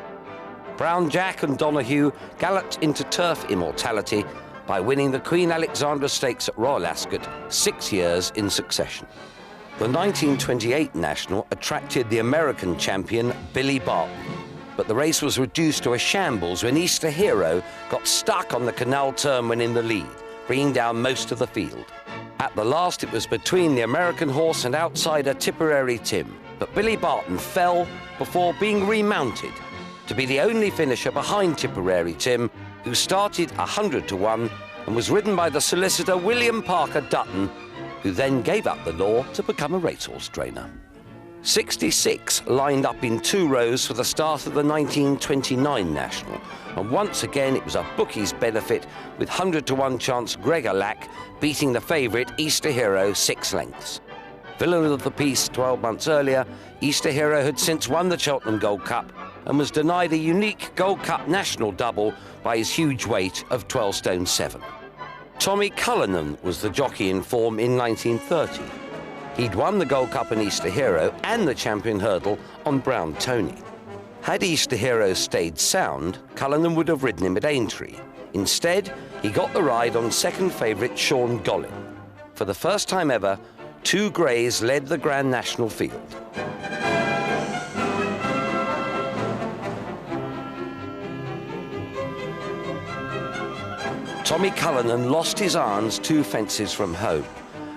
Brown Jack and Donoghue galloped into turf immortality by winning the Queen Alexandra Stakes at Royal Ascot 6 years in succession. The 1928 National attracted the American champion Billy Barton, but the race was reduced to a shambles when Easter Hero got stuck on the canal turn when in the lead, bringing down most of the field. At the last, it was between the American horse and outsider Tipperary Tim, but Billy Barton fell before being remounted to be the only finisher behind Tipperary Tim, who started 100 to 1 and was ridden by the solicitor William Parker Dutton, who then gave up the law to become a racehorse trainer. 66 lined up in 2 rows for the start of the 1929 National, and once again it was a bookie's benefit, with 100 to 1 chance Gregor Lack beating the favourite Easter Hero 6 lengths. Villain of the piece 12 months earlier, Easter Hero had since won the Cheltenham Gold Cup and was denied a unique Gold Cup national double by his huge weight of 12 stone 7. Tommy Cullinan was the jockey in form in 1930. He'd won the Gold Cup in Easter Hero and the Champion Hurdle on Brown Tony. Had Easter Hero stayed sound, Cullinan would have ridden him at Aintree. Instead, he got the ride on second favourite Sean Gollin. For the first time ever, 2 greys led the Grand National field. Tommy Cullinan lost his irons 2 fences from home,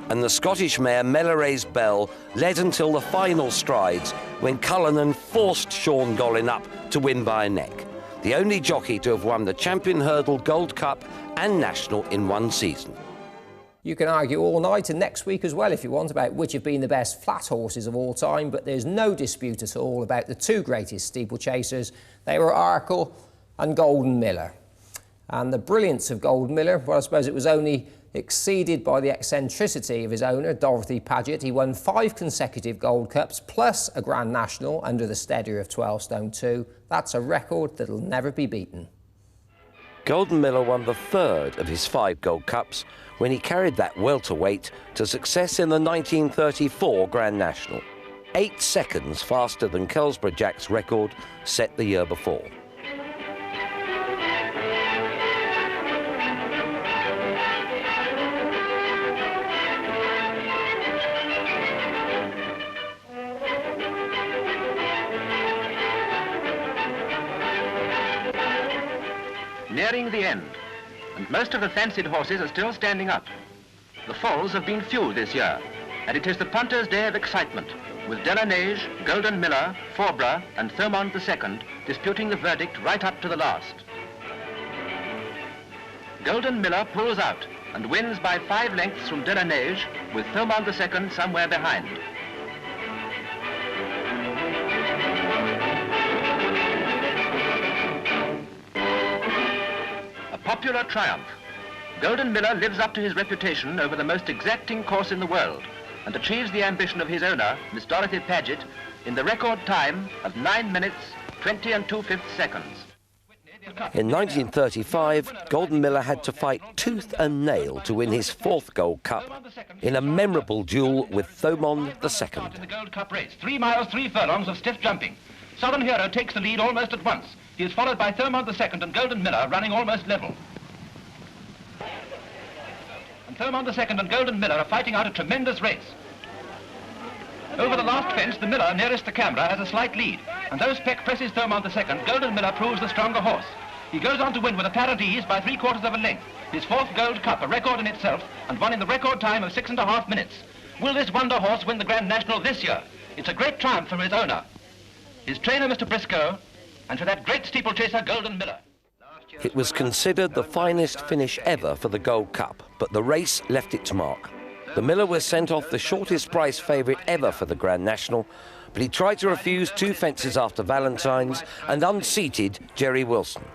and the Scottish mare Mellorays Bell led until the final strides when Cullinan forced Sean Gollin up to win by a neck, the only jockey to have won the Champion Hurdle, Gold Cup and National in one season. You can argue all night and next week as well if you want about which have been the best flat horses of all time, but there's no dispute at all about the 2 greatest steeplechasers. They were Arkle and Golden Miller. And the brilliance of Golden Miller, well, I suppose it was only exceeded by the eccentricity of his owner, Dorothy Paget. He won 5 consecutive Gold Cups, plus a Grand National under the steadier of 12 stone 2. That's a record that'll never be beaten. Golden Miller won the 3rd of his 5 Gold Cups when he carried that welterweight to success in the 1934 Grand National, 8 seconds faster than Kelsborough Jack's record set the year before. Nearing the end, and most of the fancied horses are still standing up. The falls have been few this year, and it is the punter's day of excitement, with Delanege, Golden Miller, Forborough and Thomond II disputing the verdict right up to the last. Golden Miller pulls out and wins by 5 lengths from Delanege, with Thomond II somewhere behind. Popular triumph. Golden Miller lives up to his reputation over the most exacting course in the world and achieves the ambition of his owner, Miss Dorothy Paget, in the record time of 9 minutes, 20 2/5 seconds. In 1935, Golden Miller had to fight tooth and nail to win his 4th Gold Cup in a memorable duel with Thomond II. In the Gold Cup race, 3 miles, 3 furlongs of stiff jumping. Southern Hero takes the lead almost at once. He is followed by Thomond II and Golden Miller running almost level. And Thomond II and Golden Miller are fighting out a tremendous race. Over the last fence, the Miller nearest the camera has a slight lead, and though Speck presses Thomond II, Golden Miller proves the stronger horse. He goes on to win with apparent ease by 3/4 of a length. His 4th Gold Cup, a record in itself, and won in the record time of 6.5 minutes. Will this wonder horse win the Grand National this year? It's a great triumph for his owner, his trainer, Mr. Briscoe, and for that great steeplechaser, Golden Miller. It was considered the finest finish ever for the Gold Cup, but the race left its mark. The Miller was sent off the shortest price favourite ever for the Grand National, but he tried to refuse 2 fences after Valentine's and unseated Jerry Wilson.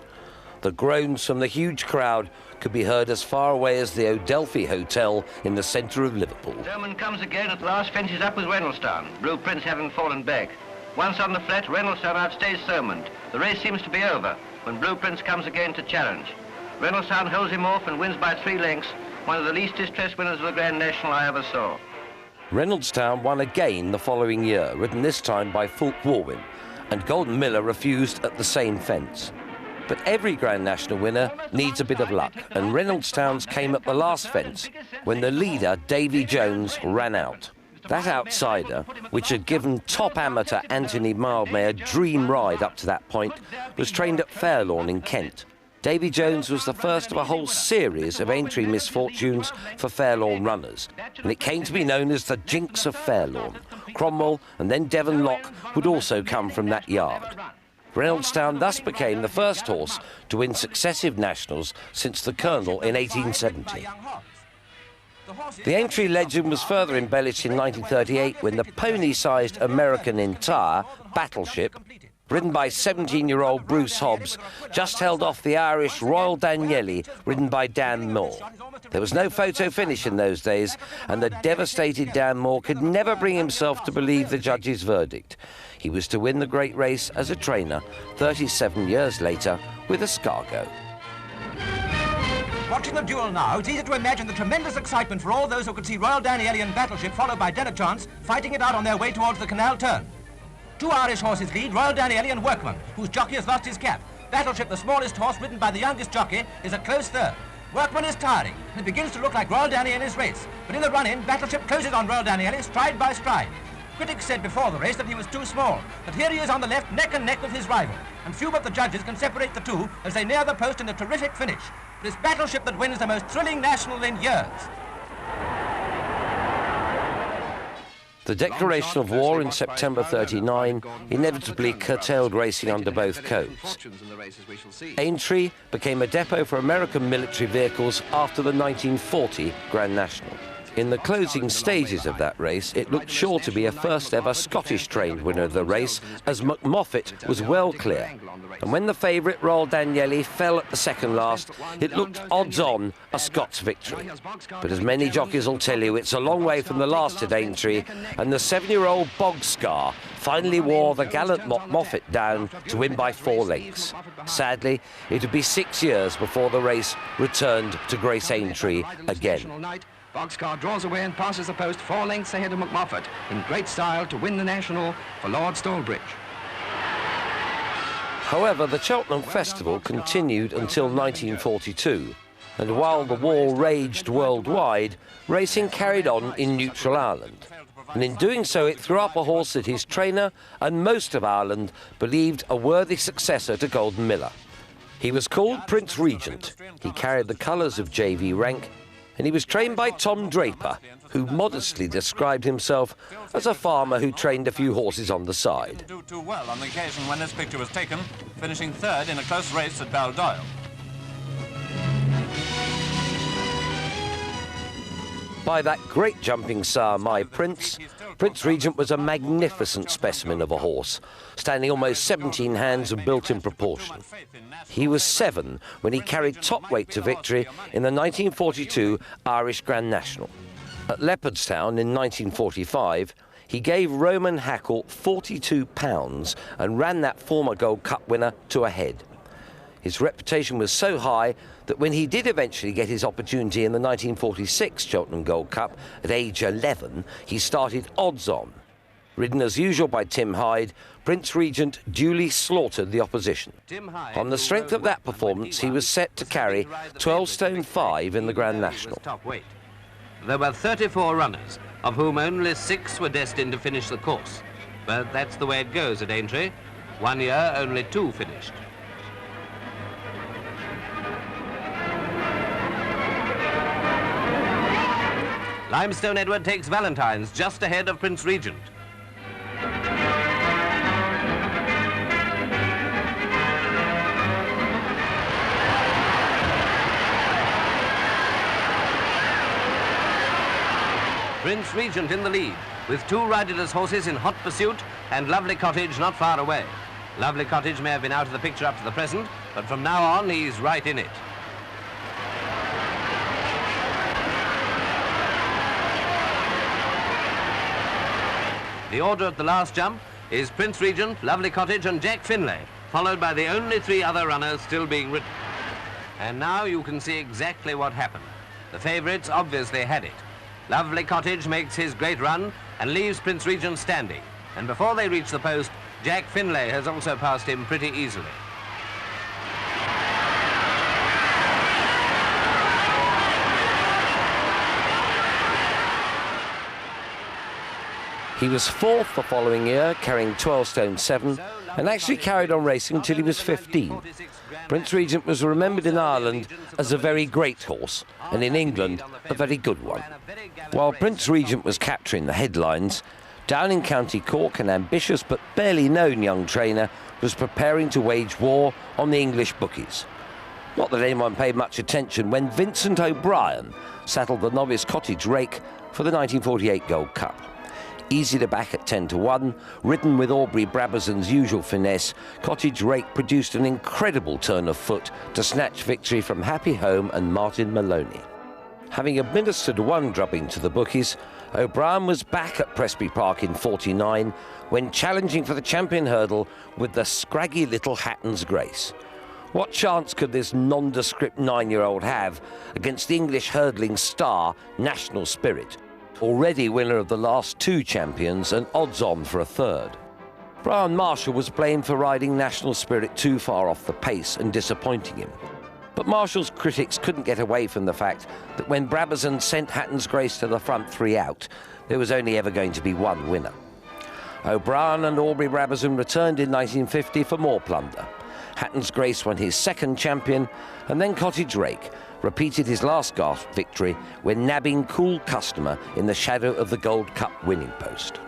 The groans from the huge crowd could be heard as far away as the Odelphi Hotel in the centre of Liverpool. Thomond comes again at last, fences up with Reynoldstown, Blue Prince having fallen back. Once on the flat, Reynoldstown outstays Thomond. The race seems to be over when Blue Prince comes again to challenge. Reynoldstown holds him off and wins by 3 lengths, one of the least distressed winners of the Grand National I ever saw. Reynoldstown won again the following year, ridden this time by Fulk Warwin, and Golden Miller refused at the same fence. But every Grand National winner needs a bit of luck, and Reynoldstown's came at the last fence when the leader, Davy Jones, ran out. That outsider, which had given top amateur Anthony Mildmay a dream ride up to that point, was trained at Fairlawn in Kent. Davy Jones was the first of a whole series of entry misfortunes for Fairlawn runners, and it came to be known as the Jinx of Fairlawn. Cromwell and then Devon Lock would also come from that yard. Reynoldstown thus became the first horse to win successive nationals since the Colonel in 1870. The entry legend was further embellished in 1938 when the pony-sized American Entire, Battleship, ridden by 17-year-old Bruce Hobbs, just held off the Irish Royal Danieli, ridden by Dan Moore. There was no photo finish in those days, and the devastated Dan Moore could never bring himself to believe the judge's verdict. He was to win the great race as a trainer 37 years later with Escargot. Watching the duel now, it's easy to imagine the tremendous excitement for all those who could see Royal Danieli and Battleship, followed by Denichance, fighting it out on their way towards the canal turn. Two Irish horses lead, Royal Danieli and Workman, whose jockey has lost his cap. Battleship, the smallest horse, ridden by the youngest jockey, is a close third. Workman is tiring, and it begins to look like Royal Danieli's race. But in the run-in, Battleship closes on Royal Danieli stride by stride. Critics said before the race that he was too small, but here he is on the left, neck and neck with his rival, and few but the judges can separate the two as they near the post in a terrific finish. This Battleship that wins the most thrilling national in years. The declaration of war in September '39 inevitably curtailed racing under both codes. Aintree became a depot for American military vehicles after the 1940 Grand National. In the closing stages of that race, it looked sure to be a first-ever Scottish-trained winner of the race, as McMoffat was well clear. And when the favourite Royal Danieli fell at the second last, it looked odds-on a Scots victory. But as many jockeys will tell you, it's a long way from the last at Aintree, and the 7-year-old Bogscar finally wore the gallant McMoffat down to win by 4 lengths. Sadly, it would be 6 years before the race returned to Grace Aintree again. Bogscar draws away and passes the post 4 lengths ahead of McMoffat in great style to win the National for Lord Stallbridge. However, the Cheltenham Festival continued until 1942, and while the war raged worldwide, racing carried on in neutral Ireland. And in doing so, it threw up a horse that his trainer and most of Ireland believed a worthy successor to Golden Miller. He was called Prince Regent. He carried the colours of JV rank, and he was trained by Tom Draper, who modestly described himself as a farmer who trained a few horses on the side. Didn't do too well on the occasion when this picture was taken, finishing third in a close race at Baldoyle. By that great jumping sire, My Prince, Prince Regent was a magnificent specimen of a horse, standing almost 17 hands and built in proportion. He was 7 when he carried top weight to victory in the 1942 Irish Grand National. At Leopardstown in 1945, he gave Roman Hackle £42 and ran that former Gold Cup winner to a head. His reputation was so high that when he did eventually get his opportunity in the 1946 Cheltenham Gold Cup at age 11, he started odds-on. Ridden as usual by Tim Hyde, Prince Regent duly slaughtered the opposition. On the strength of that performance, he was set to carry 12 stone 5 in the Grand National. There were 34 runners, of whom only 6 were destined to finish the course. But that's the way it goes at Aintree. 1 year, only 2 finished. Limestone Edward takes Valentine's just ahead of Prince Regent. Prince Regent in the lead, with 2 riderless horses in hot pursuit and Lovely Cottage not far away. Lovely Cottage may have been out of the picture up to the present, but from now on he's right in it. The order at the last jump is Prince Regent, Lovely Cottage and Jack Finlay, followed by the only 3 other runners still being ridden. And now you can see exactly what happened. The favourites obviously had it. Lovely Cottage makes his great run and leaves Prince Regent standing. And before they reach the post, Jack Finlay has also passed him pretty easily. He was 4th the following year, carrying 12 stone 7, and actually carried on racing until he was 15. Prince Regent was remembered in Ireland as a very great horse, and in England, a very good one. While Prince Regent was capturing the headlines, down in County Cork, an ambitious but barely known young trainer was preparing to wage war on the English bookies. Not that anyone paid much attention when Vincent O'Brien saddled the Novice Cottage rake for the 1948 Gold Cup. Easy to back at 10-1, ridden with Aubrey Brabazon's usual finesse, Cottage Rake produced an incredible turn of foot to snatch victory from Happy Home and Martin Maloney. Having administered one drubbing to the bookies, O'Brien was back at Presby Park in 49 when challenging for the champion hurdle with the scraggy little Hatton's Grace. What chance could this nondescript 9-year-old have against the English hurdling star National Spirit, already winner of the last 2 champions and odds-on for a third? Brian Marshall was blamed for riding National Spirit too far off the pace and disappointing him. But Marshall's critics couldn't get away from the fact that when Brabazon sent Hatton's Grace to the front 3 out, there was only ever going to be one winner. O'Brien and Aubrey Brabazon returned in 1950 for more plunder. Hatton's Grace won his second champion, and then Cottage Rake repeated his last gasp victory when nabbing Cool Customer in the shadow of the Gold Cup winning post.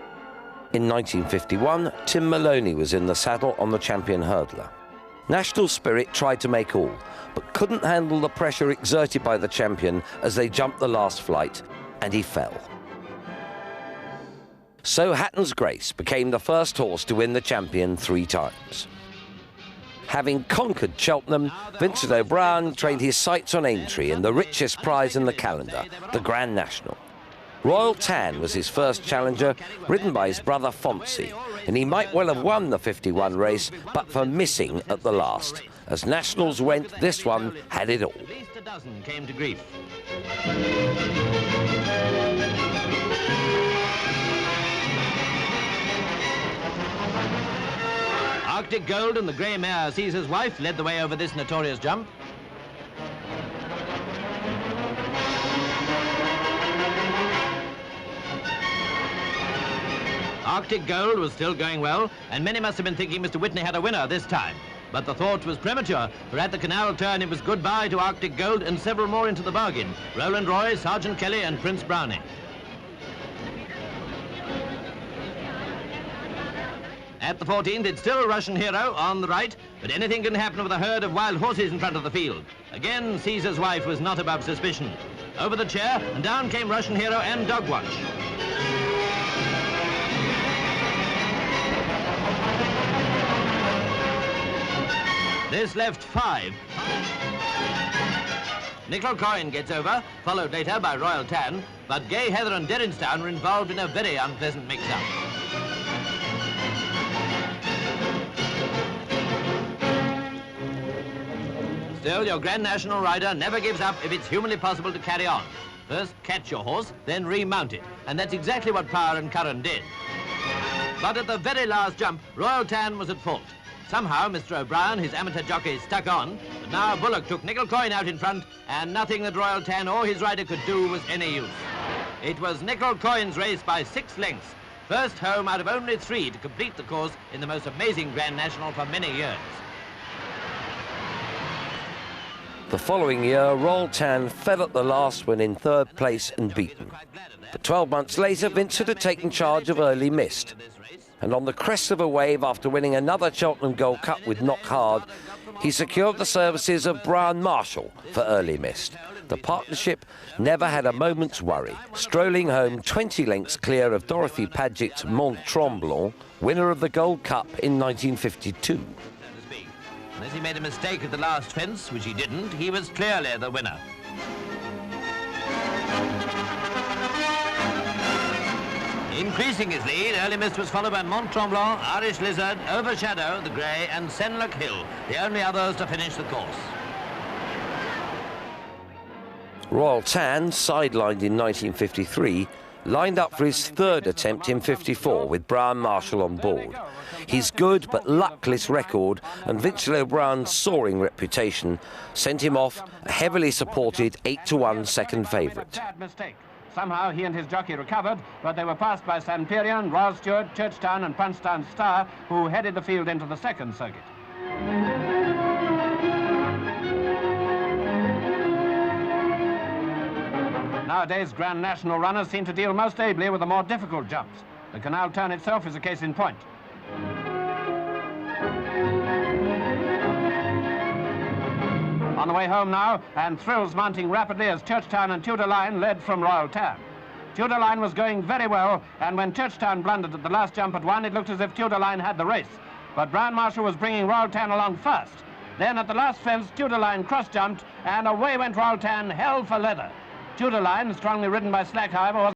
In 1951, Tim Maloney was in the saddle on the champion hurdler. National Spirit tried to make all, but couldn't handle the pressure exerted by the champion as they jumped the last flight, and he fell. So Hatton's Grace became the first horse to win the champion 3 times. Having conquered Cheltenham, Vincent O'Brien trained his sights on Aintree and the richest prize in the calendar, the Grand National. Royal Tan was his first challenger, ridden by his brother Fonzie, and he might well have won the 51 race, but for missing at the last. As Nationals went, this one had it all. At least a dozen came to grief. Arctic Gold and the grey mare Caesar's Wife led the way over this notorious jump. Arctic Gold was still going well, and many must have been thinking Mr. Whitney had a winner this time. But the thought was premature, for at the canal turn it was goodbye to Arctic Gold and several more into the bargain. Roland Roy, Sergeant Kelly and Prince Brownie. At the 14th, it's still Russian Hero on the right, but anything can happen with a herd of wild horses in front of the field. Again, Caesar's Wife was not above suspicion. Over the chair, and down came Russian Hero and Dogwatch. This left 5. Nickel Coin gets over, followed later by Royal Tan, but Gay Heather and Derrinstown were involved in a very unpleasant mix-up. Still, your Grand National rider never gives up if it's humanly possible to carry on. First catch your horse, then remount it, and that's exactly what Power and Curran did. But at the very last jump, Royal Tan was at fault. Somehow, Mr. O'Brien, his amateur jockey, stuck on, but now Bullock took Nickel Coin out in front, and nothing that Royal Tan or his rider could do was any use. It was Nickel Coin's race by 6 lengths, first home out of only 3 to complete the course in the most amazing Grand National for many years. The following year, Royal Tan fell at the last when in 3rd place and beaten. But 12 months later, Vincent had taken charge of Early Mist. And on the crest of a wave, after winning another Cheltenham Gold Cup with Knock Hard, he secured the services of Brian Marshall for Early Mist. The partnership never had a moment's worry, strolling home 20 lengths clear of Dorothy Paget's Mont Tremblant, winner of the Gold Cup in 1952. Unless he made a mistake at the last fence, which he didn't, he was clearly the winner. Increasing his lead, Early Mist was followed by Mont Tremblant, Irish Lizard, Overshadow, the Grey, and Senlac Hill, the only others to finish the course. Royal Tan, sidelined in 1953, lined up for his 3rd attempt in 54 with Brian Marshall on board. His good but luckless record and Vincent O'Brien's soaring reputation sent him off a heavily supported 8-1 second favourite. Bad mistake. Somehow he and his jockey recovered, but they were passed by Sanperion, Royal Stewart, Churchtown and Punchtown Star, who headed the field into the 2nd circuit. Nowadays, Grand National runners seem to deal most ably with the more difficult jumps. The canal turn itself is a case in point. On the way home now, and thrills mounting rapidly as Churchtown and Tudor Line led from Royal Tan. Tudorline was going very well, and when Churchtown blundered at the last jump at 1, it looked as if Tudorline had the race. But Brian Marshall was bringing Royal Tan along first. Then at the last fence, Tudorline cross-jumped, and away went Royal Tan, hell for leather. Tudorline, strongly ridden by Slack, however, was